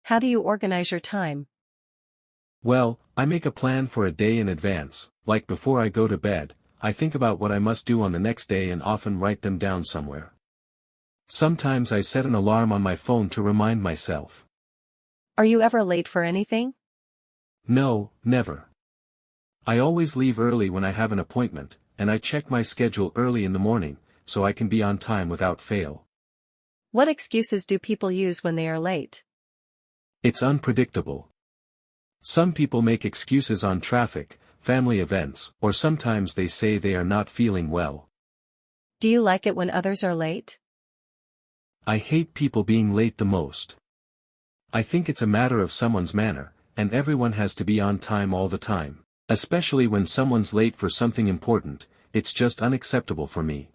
How do you organize your time? Well, I make a plan for a day in advance, like before I go to bed. I think about what I must do on the next day and often write them down somewhere. Sometimes I set an alarm on my phone to remind myself. Are you ever late for anything? No, never. I always leave early when I have an appointment, and I check my schedule early in the morning, so I can be on time without fail. What excuses do people use when they are late? It's unpredictable. Some people make excuses on traffic, family events, or sometimes they say they are not feeling well. Do you like it when others are late? I hate people being late the most. I think it's a matter of someone's manner, and everyone has to be on time all the time. Especially when someone's late for something important, it's just unacceptable for me.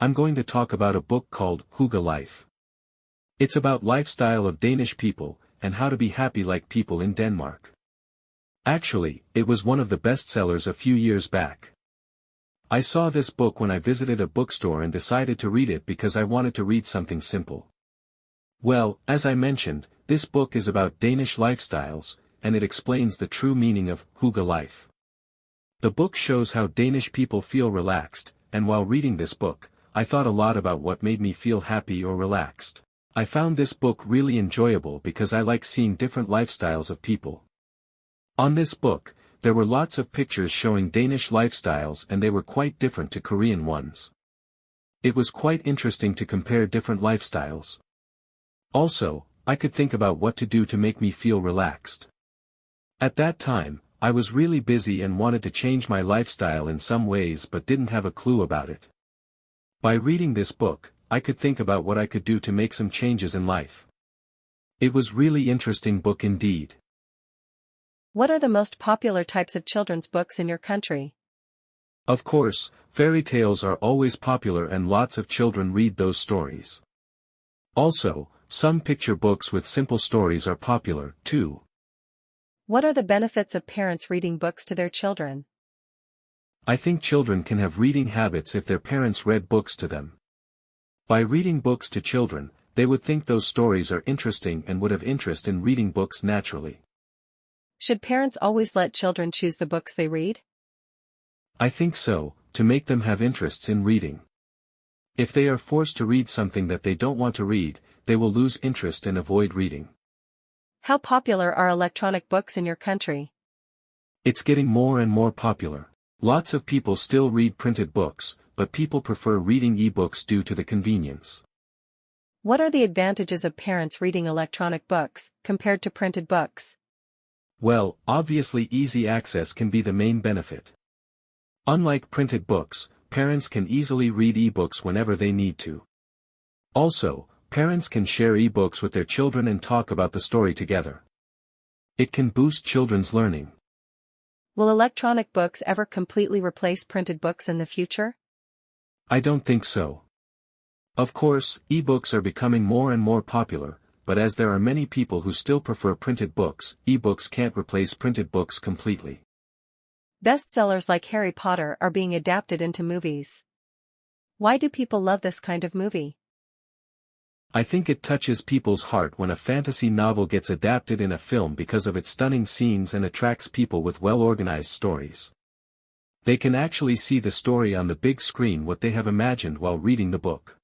I'm going to talk about a book called Hygge Life. It's about lifestyle of Danish people, and how to be happy like people in Denmark. Actually, it was one of the bestsellers a few years back. I saw this book when I visited a bookstore and decided to read it because I wanted to read something simple. Well, as I mentioned, this book is about Danish lifestyles, and it explains the true meaning of Hygge Life. The book shows how Danish people feel relaxed, and while reading this book, I thought a lot about what made me feel happy or relaxed. I found this book really enjoyable because I like seeing different lifestyles of people. On this book, there were lots of pictures showing Danish lifestyles and they were quite different to Korean ones. It was quite interesting to compare different lifestyles. Also, I could think about what to do to make me feel relaxed. At that time, I was really busy and wanted to change my lifestyle in some ways but didn't have a clue about it. By reading this book, I could think about what I could do to make some changes in life. It was really interesting book indeed. What are the most popular types of children's books in your country? Of course, fairy tales are always popular and lots of children read those stories. Also, some picture books with simple stories are popular, too. What are the benefits of parents reading books to their children? I think children can have reading habits if their parents read books to them. By reading books to children, they would think those stories are interesting and would have interest in reading books naturally. Should parents always let children choose the books they read? I think so, to make them have interests in reading. If they are forced to read something that they don't want to read, they will lose interest and avoid reading. How popular are electronic books in your country? It's getting more and more popular. Lots of people still read printed books, but people prefer reading e-books due to the convenience. What are the advantages of parents reading electronic books, compared to printed books? Well, obviously easy access can be the main benefit. Unlike printed books, parents can easily read e-books whenever they need to. Also, parents can share e-books with their children and talk about the story together. It can boost children's learning. Will electronic books ever completely replace printed books in the future? I don't think so. Of course, e-books are becoming more and more popular, but as there are many people who still prefer printed books, e-books can't replace printed books completely. Bestsellers like Harry Potter are being adapted into movies. Why do people love this kind of movie? I think it touches people's heart when a fantasy novel gets adapted in a film because of its stunning scenes and attracts people with well-organized stories. They can actually see the story on the big screen what they have imagined while reading the book.